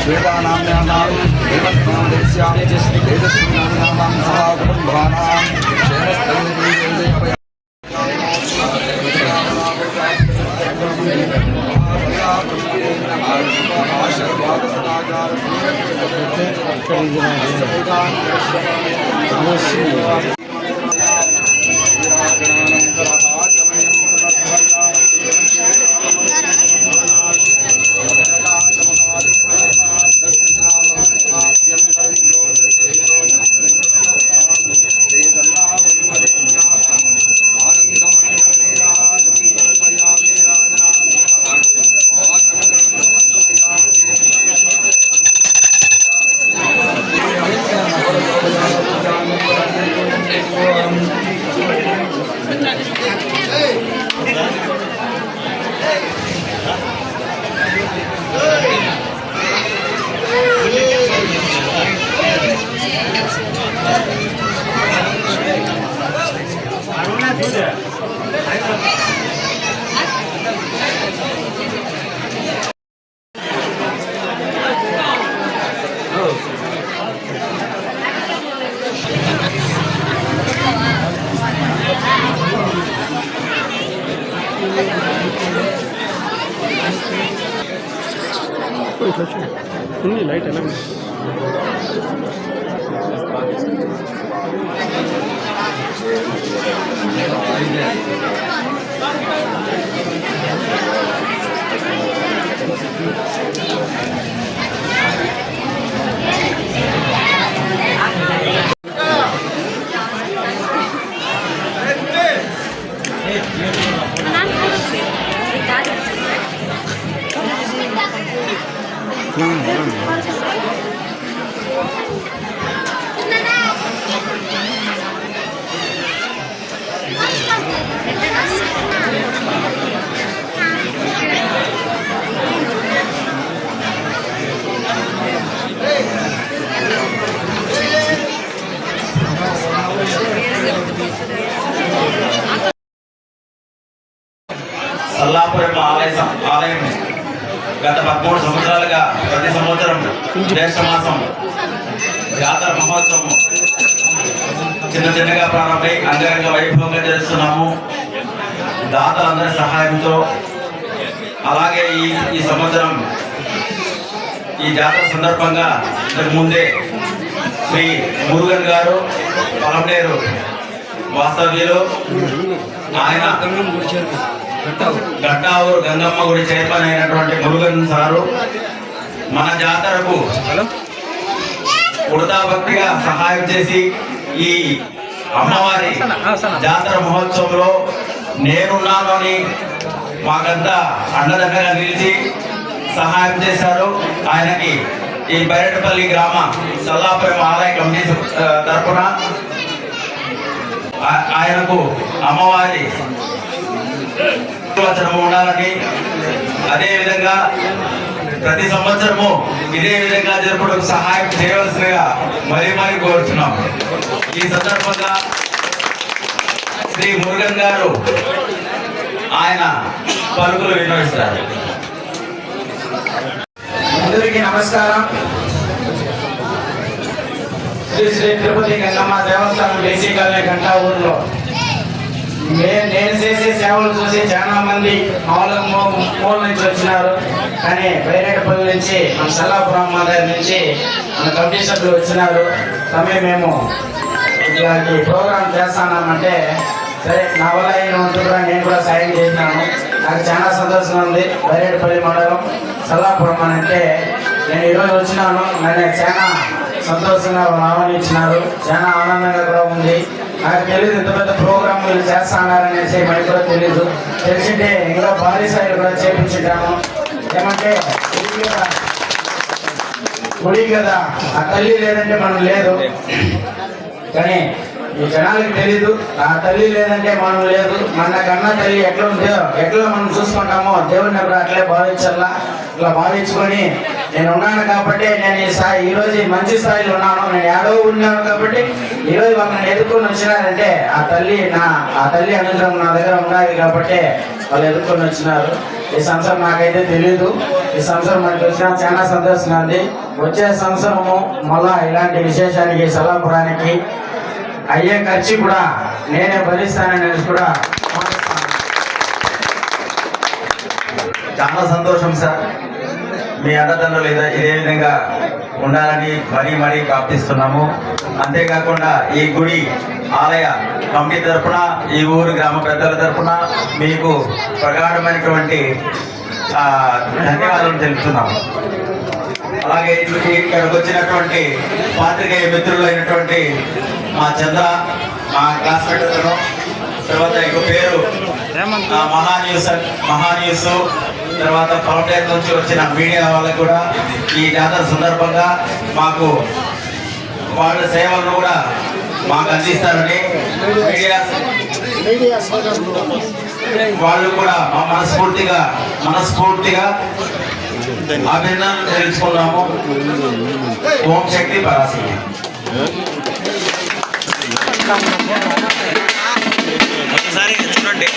श्वेतानाम्यानां देवस्नादेश्यां तेजस्विनाम्यानां सह कुटुम्बानां क्षेमस्थैर्यजयजय लाइट अलग సల్లాపురం ఆలయం గత 13 సంవత్సరాలుగా ప్రతి సంవత్సరం జ్యేష్ఠ మాసం జాతర మహోత్సవం చిన్నగా ప్రారంభమై అంగరంగ వైభవంగా చేస్తున్నాము. దాతలందరి సహాయంతో. అలాగే ఈ సంవత్సరం ఈ జాతర సందర్భంగా ఇంతకు ముందే శ్రీ మురుగన్ గారు పలమనేరు వాస్తవ్యులు, ఆయన గట్టావూరు గంగమ్మ గుడి చైర్మన్ అయినటువంటి మురుగన్ సారు మన జాతరకు ఉడతాభక్తిగా సహాయం చేసి ఈ అమ్మవారి జాతర మహోత్సవంలో నేనున్నాను అని మాకంతా అండదండగా నిలిచి సహాయం చేశారు. ఆయనకి ఈ బైరెడ్పల్లి గ్రామ సల్లాపురం ఆలయ కమిటీ తరఫున ఆయనకు అమ్మవారి ఉండాలని, అదేవిధంగా ప్రతి సంవత్సరము ఇదే విధంగా జరపడం సహాయం చేయవలసినగా మరీ కోరుతున్నాం. ఈ సందర్భంగా శ్రీ మురుగన్ గారు ఆయన పలుకులు వినియోగిస్తారు. అందరికీ నమస్కారం. శ్రీ తిరుపతి గంగమ్మ దేవస్థానం డీసీ కాలనీ గంటావూరులో నేను చేసే సేవలు చూసి చాలా మంది మామూలుగా మూల నుంచి వచ్చినారు. కానీ బైరెడ్పల్లి నుంచి మన సల్లాపురం గారి నుంచి మన కమిటీ సభ్యులు వచ్చినారు. మేము ఇలాంటి ప్రోగ్రామ్ చేస్తానంటే సరే నా వల్ల అయినంతగా నేను కూడా సాయం చేసినాను. నాకు చాలా సంతోషంగా ఉంది. బైరెడ్పల్లి మండలం సల్లాపురం అంటే నేను ఈరోజు వచ్చినాను. నన్ను చాలా సంతోషంగా ఆహ్వానించినారు. చాలా ఆనందంగా కూడా ఉంది. నాకు తెలియదు ఇంత పెద్ద ప్రోగ్రామ్ మీరు చేస్తాననేసి మనకి కూడా తెలీదు. తెలిసింటే ఇంకా భారీ స్థాయిలో కూడా చేపించుంటాను. ఏమంటే గుడి కదా, ఆ తల్లి లేదంటే మనం లేదు. కానీ ఈ జనాలకు తెలీదు, ఆ తల్లి లేదంటే మనం లేదు. మన కన్నా తల్లి ఎట్లా ఉందో ఎట్లా మనం చూసుకుంటామో దేవుడిని కూడా అట్లే భావించాలా. ఇట్లా భావించుకొని నేను ఉన్నాను కాబట్టి నేను ఈరోజు మంచి స్థాయిలో ఉన్నాను. నేను ఏడో ఉన్నాను కాబట్టి ఈరోజు వాళ్ళని ఎదుర్కొని వచ్చినారంటే ఆ తల్లి అనుగ్రహం నా దగ్గర ఉన్నది కాబట్టి వాళ్ళు ఎదుర్కొని వచ్చినారు. ఈ సంవత్సరం నాకైతే తెలీదు. ఈ ఈ సంవత్సరం మనకి వచ్చిన చాలా సంతోషంగా ఉంది. వచ్చే సంవత్సరము మళ్ళా ఇలాంటి విశేషానికి సలాపురానికి అయ్యే ఖర్చు కూడా నేనే భరిస్తానని కూడా చాలా సంతోషం సార్. మీ అన్నదండ్రులు ఇదే విధంగా ఉండాలని మరీ ప్రార్థిస్తున్నాము. అంతేకాకుండా ఈ గుడి ఆలయ కమిటీ తరఫున, ఈ ఊరు గ్రామ పెద్దల తరఫున మీకు ప్రగాఢమైనటువంటి ధన్యవాదాలు తెలుపుతున్నాము. అలాగే ఇక్కడికి వచ్చినటువంటి పాత్రికేయ మిత్రులైనటువంటి మా చంద్ర, మా క్లాస్మేట్ అతను, తర్వాత ఇంకో పేరు మహాన్యూస్, తర్వాత ఫౌండేషన్ నుంచి వచ్చిన మీడియా వాళ్ళకు కూడా ఈ జాతర సందర్భంగా మాకు వాళ్ళ సేవలను కూడా మాకు అందిస్తారని మీడియా వాళ్ళు కూడా మా మనస్ఫూర్తిగా అభినందనలు తెలుసుకున్నాము. ఓం శక్తి పరాశక్తి. ఒకసారి చూడండి.